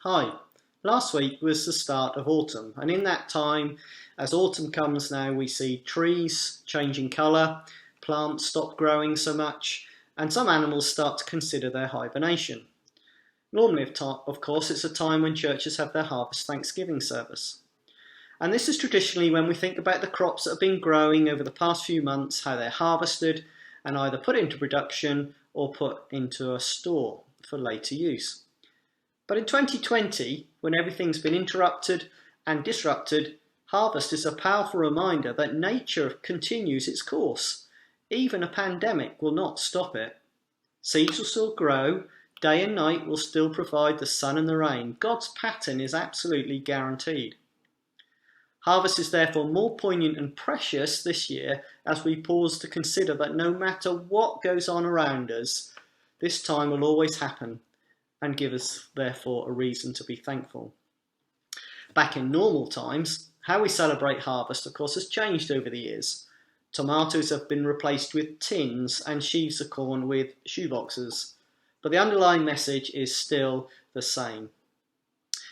Hi. Last week was the start of autumn, and in that time, as autumn comes now, we see trees changing colour, plants stop growing so much, and some animals start to consider their hibernation. Normally, of course, it's a time when churches have their harvest Thanksgiving service. And this is traditionally when we think about the crops that have been growing over the past few months, how they're harvested and either put into production or put into a store for later use. But in 2020, when everything's been interrupted and disrupted, harvest is a powerful reminder that nature continues its course. Even a pandemic will not stop it. Seeds will still grow, day and night will still provide the sun and the rain. God's pattern is absolutely guaranteed. Harvest is therefore more poignant and precious this year as we pause to consider that no matter what goes on around us, this time will always happen, and give us, therefore, a reason to be thankful. Back in normal times, how we celebrate harvest, of course, has changed over the years. Tomatoes have been replaced with tins and sheaves of corn with shoeboxes, but the underlying message is still the same.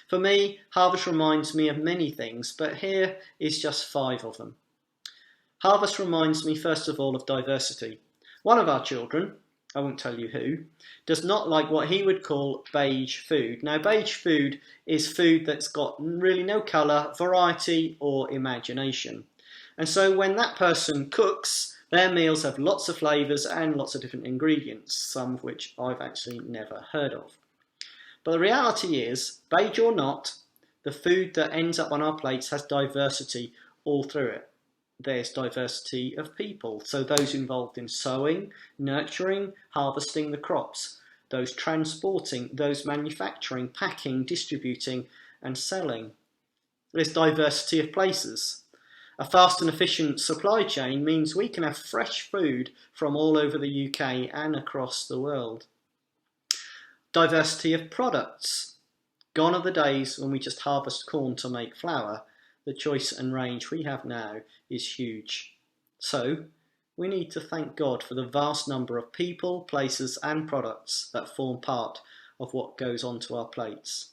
For me, harvest reminds me of many things, but here is just 5 of them. Harvest reminds me, first of all, of diversity. One of our children, I won't tell you who, does not like what he would call beige food. Now, beige food is food that's got really no colour, variety or imagination. And so when that person cooks, their meals have lots of flavours and lots of different ingredients, some of which I've actually never heard of. But the reality is, beige or not, the food that ends up on our plates has diversity all through it. There's diversity of people, so those involved in sowing, nurturing, harvesting the crops, those transporting, those manufacturing, packing, distributing and selling. There's diversity of places. A fast and efficient supply chain means we can have fresh food from all over the UK and across the world. Diversity of products. Gone are the days when we just harvest corn to make flour. The choice and range we have now is huge. So, we need to thank God for the vast number of people, places and products that form part of what goes onto our plates.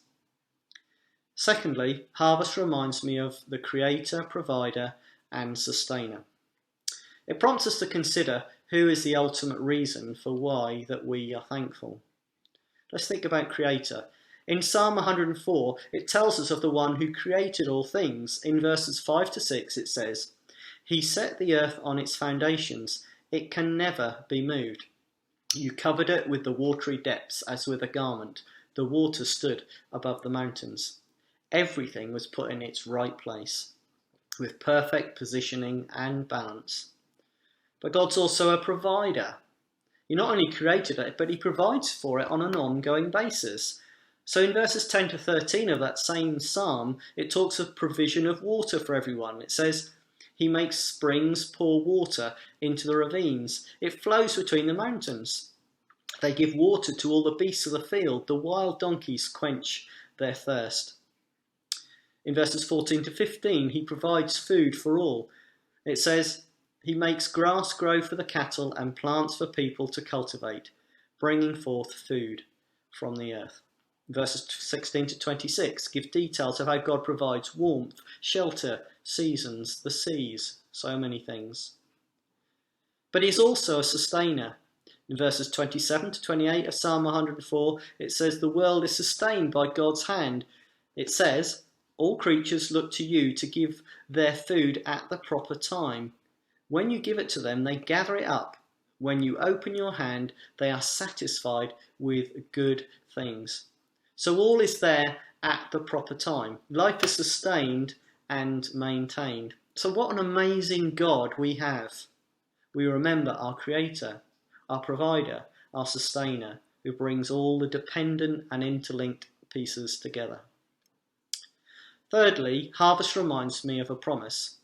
Secondly, harvest reminds me of the creator, provider and sustainer. It prompts us to consider who is the ultimate reason for why that we are thankful. Let's think about creator. In Psalm 104, it tells us of the one who created all things. In verses 5 to 6 it says, "He set the earth on its foundations. It can never be moved. You covered it with the watery depths as with a garment. The water stood above the mountains." Everything was put in its right place, with perfect positioning and balance. But God's also a provider. He not only created it, but he provides for it on an ongoing basis. So in verses 10 to 13 of that same psalm, it talks of provision of water for everyone. It says, he makes springs pour water into the ravines. It flows between the mountains. They give water to all the beasts of the field. The wild donkeys quench their thirst. In verses 14 to 15, he provides food for all. It says, he makes grass grow for the cattle and plants for people to cultivate, bringing forth food from the earth. Verses 16 to 26 give details of how God provides warmth, shelter, seasons, the seas, so many things. But he's also a sustainer. In verses 27 to 28 of Psalm 104, it says the world is sustained by God's hand. It says, all creatures look to you to give their food at the proper time. When you give it to them, they gather it up. When you open your hand, they are satisfied with good things. So all is there at the proper time. Life is sustained and maintained. So what an amazing God we have. We remember our creator, our provider, our sustainer, who brings all the dependent and interlinked pieces together. Thirdly, harvest reminds me of a promise.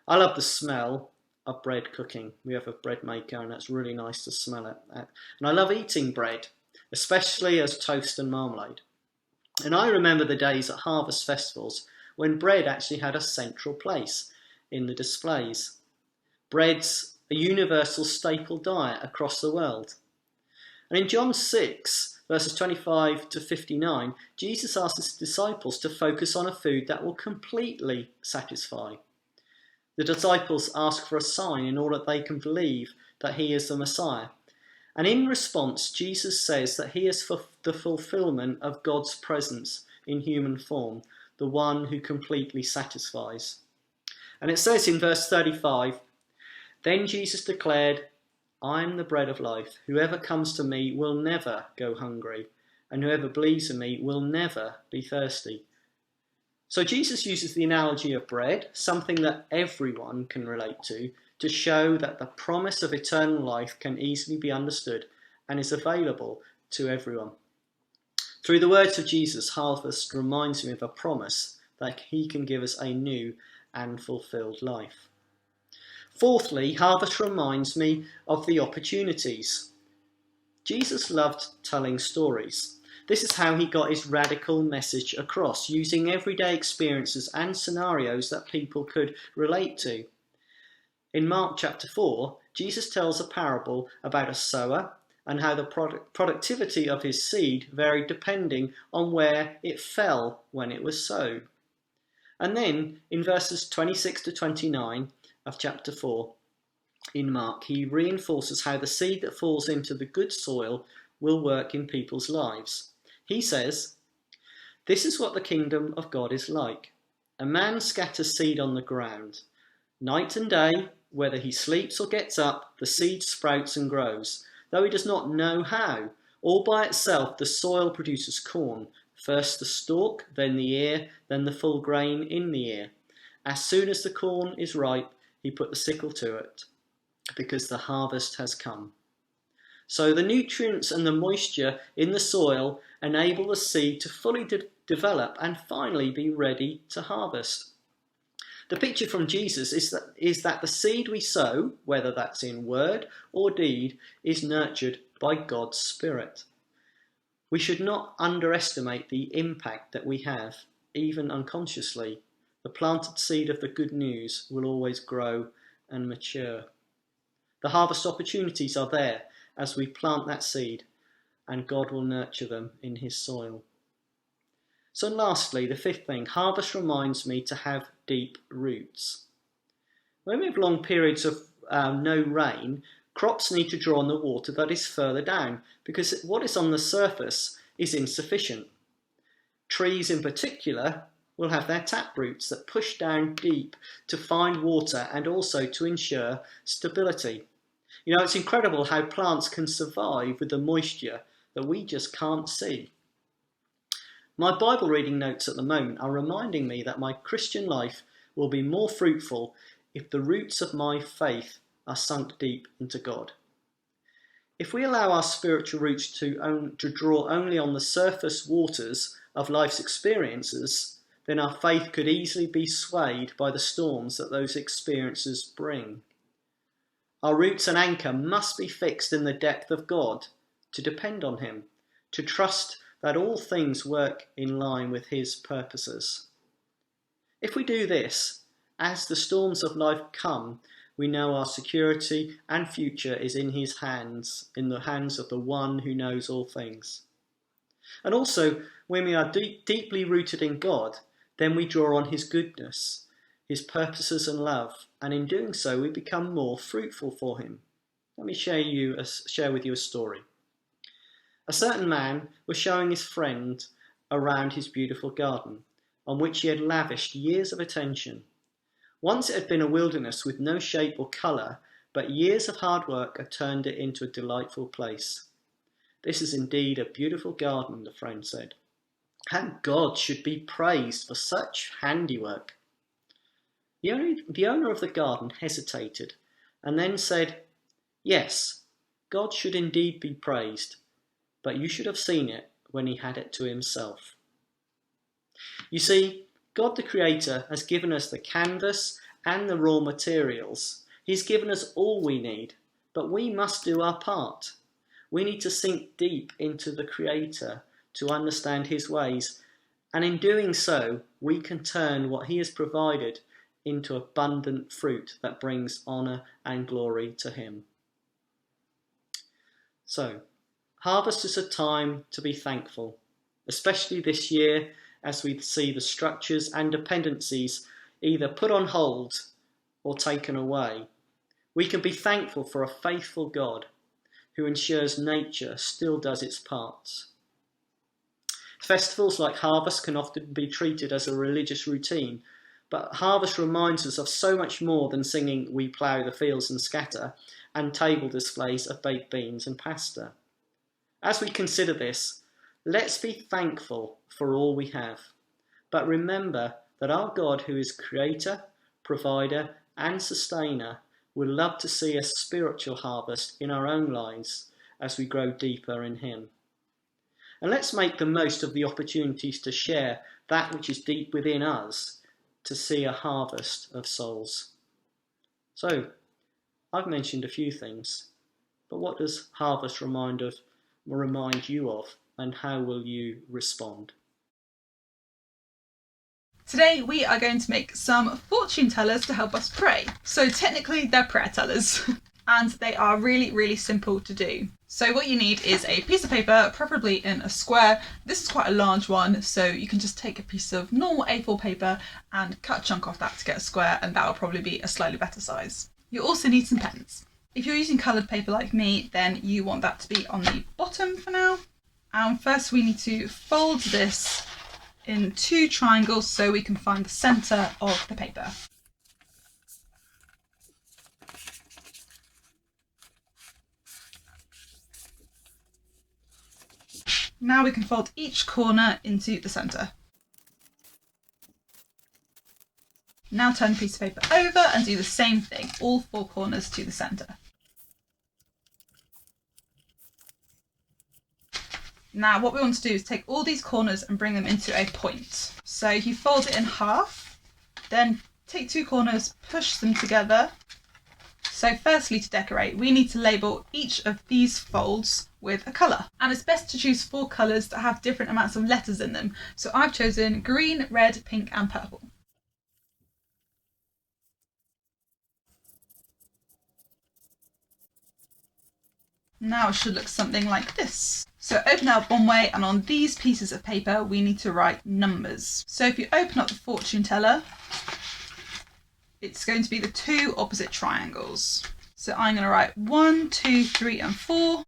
I love the smell of bread cooking. We have a bread maker and it's really nice to smell it. And I love eating bread, especially as toast and marmalade. And I remember the days at harvest festivals when bread actually had a central place in the displays. Bread's a universal staple diet across the world. And in John 6, verses 25 to 59, Jesus asks his disciples to focus on a food that will completely satisfy. The disciples ask for a sign in order that they can believe that he is the Messiah. And in response, Jesus says that he is for the fulfillment of God's presence in human form, the one who completely satisfies. And it says in verse 35, "Then Jesus declared, 'I am the bread of life. Whoever comes to me will never go hungry, and whoever believes in me will never be thirsty.'" So Jesus uses the analogy of bread, something that everyone can relate to show that the promise of eternal life can easily be understood and is available to everyone. Through the words of Jesus, harvest reminds me of a promise that he can give us a new and fulfilled life. Fourthly, harvest reminds me of the opportunities. Jesus loved telling stories. This is how he got his radical message across, using everyday experiences and scenarios that people could relate to. In Mark chapter 4, Jesus tells a parable about a sower and how the productivity of his seed varied depending on where it fell when it was sown. And then in verses 26 to 29 of chapter 4 in Mark, he reinforces how the seed that falls into the good soil will work in people's lives. He says, "This is what the kingdom of God is like. A man scatters seed on the ground. Night and day, whether he sleeps or gets up, the seed sprouts and grows, though he does not know how. All by itself the soil produces corn, first the stalk, then the ear, then the full grain in the ear. As soon as the corn is ripe, he put the sickle to it, because the harvest has come." So the nutrients and the moisture in the soil enable the seed to fully develop and finally be ready to harvest. The picture from Jesus is that the seed we sow, whether that's in word or deed, is nurtured by God's Spirit. We should not underestimate the impact that we have, even unconsciously. The planted seed of the good news will always grow and mature. The harvest opportunities are there as we plant that seed, and God will nurture them in his soil. So lastly, the fifth thing, harvest reminds me to have deep roots. When we have long periods of no rain, crops need to draw on the water that is further down, because what is on the surface is insufficient. Trees in particular will have their tap roots that push down deep to find water and also to ensure stability. You know, it's incredible how plants can survive with the moisture that we just can't see. My Bible reading notes at the moment are reminding me that my Christian life will be more fruitful if the roots of my faith are sunk deep into God. If we allow our spiritual roots to draw only on the surface waters of life's experiences, then our faith could easily be swayed by the storms that those experiences bring. Our roots and anchor must be fixed in the depth of God, to depend on him, to trust that all things work in line with his purposes. If we do this, as the storms of life come, we know our security and future is in his hands, in the hands of the one who knows all things. And also, when we are deeply rooted in God, then we draw on his goodness, his purposes and love, and in doing so we become more fruitful for him. Let me share with you a story. A certain man was showing his friend around his beautiful garden, on which he had lavished years of attention. Once it had been a wilderness with no shape or colour, but years of hard work had turned it into a delightful place. "This is indeed a beautiful garden," the friend said. "And God should be praised for such handiwork." The owner of the garden hesitated and then said, "Yes, God should indeed be praised, but you should have seen it when he had it to himself." You see, God the Creator has given us the canvas and the raw materials. He's given us all we need, but we must do our part. We need to sink deep into the Creator to understand his ways, and in doing so, we can turn what he has provided into abundant fruit that brings honour and glory to him. So, Harvest is a time to be thankful, especially this year as we see the structures and dependencies either put on hold or taken away. We can be thankful for a faithful God who ensures nature still does its parts. Festivals like harvest can often be treated as a religious routine, but harvest reminds us of so much more than singing "We plough the fields and scatter" and table displays of baked beans and pasta. As we consider this, let's be thankful for all we have, but remember that our God, who is creator, provider and sustainer, would love to see a spiritual harvest in our own lives as we grow deeper in him. And let's make the most of the opportunities to share that which is deep within us to see a harvest of souls. So, I've mentioned a few things, but what does harvest remind you of, and how will you respond? Today we are going to make some fortune tellers to help us pray. So technically they're prayer tellers and they are really, really simple to do. So what you need is a piece of paper, preferably in a square. This is quite a large one, so you can just take a piece of normal A4 paper and cut a chunk off that to get a square, and that will probably be a slightly better size. You also need some pens. If you're using coloured paper like me, then you want that to be on the bottom for now. And first we need to fold this in 2 triangles so we can find the centre of the paper. Now we can fold each corner into the centre. Now turn the piece of paper over and do the same thing, all 4 corners to the centre. Now what we want to do is take all these corners and bring them into a point. So you fold it in half, then take 2 corners, push them together. So firstly, to decorate, we need to label each of these folds with a colour. And it's best to choose 4 colours that have different amounts of letters in them. So I've chosen green, red, pink and purple. Now it should look something like this. So open up one way, and on these pieces of paper we need to write numbers. So if you open up the fortune teller, it's going to be the 2 opposite triangles. So I'm going to write 1, 2, 3 and 4,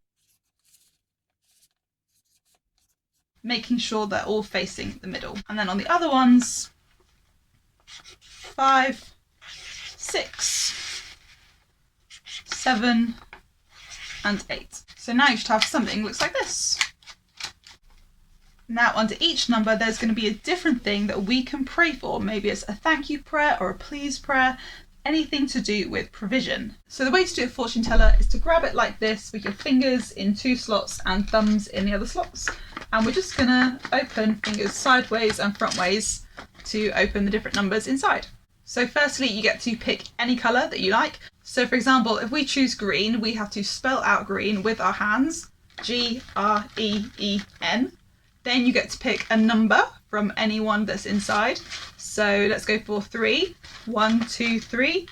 making sure they're all facing the middle. And then on the other ones, 5, 6, 7 and 8. So now you should have something that looks like this. Now under each number there's going to be a different thing that we can pray for. Maybe it's a thank you prayer or a please prayer, anything to do with provision. So the way to do a fortune teller is to grab it like this with your fingers in 2 slots and thumbs in the other slots. And we're just going to open fingers sideways and frontways to open the different numbers inside. So firstly, you get to pick any colour that you like. So for example, if we choose green, we have to spell out green with our hands, Green. Then you get to pick a number from any one that's inside. So let's go for 3, 1, 2, 3.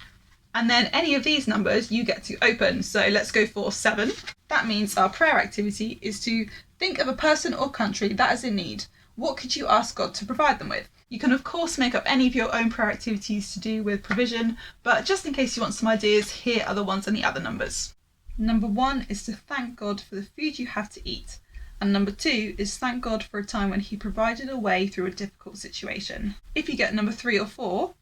And then any of these numbers you get to open. So let's go for 7. That means our prayer activity is to think of a person or country that is in need. What could you ask God to provide them with? You can of course make up any of your own prayer activities to do with provision, but just in case you want some ideas, here are the ones and the other numbers. Number 1 is to thank God for the food you have to eat. And number 2 is thank God for a time when he provided a way through a difficult situation. If you get number 3 or 4,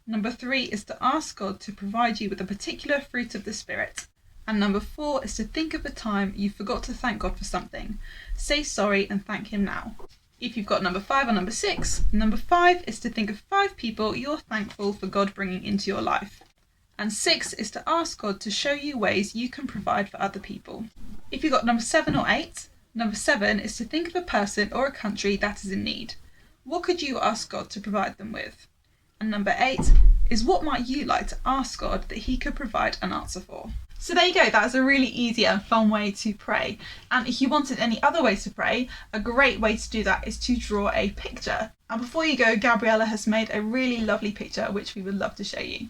number 3 is to ask God to provide you with a particular fruit of the Spirit. And number 4 is to think of a time you forgot to thank God for something. Say sorry and thank him now. If you've got number 5 or number 6, number 5 is to think of 5 people you're thankful for God bringing into your life. And 6 is to ask God to show you ways you can provide for other people. If you've got number 7 or 8, number 7 is to think of a person or a country that is in need. What could you ask God to provide them with? And number 8 is what might you like to ask God that he could provide an answer for? So there you go, that is a really easy and fun way to pray. And if you wanted any other ways to pray, a great way to do that is to draw a picture. And before you go, Gabriella has made a really lovely picture which we would love to show you.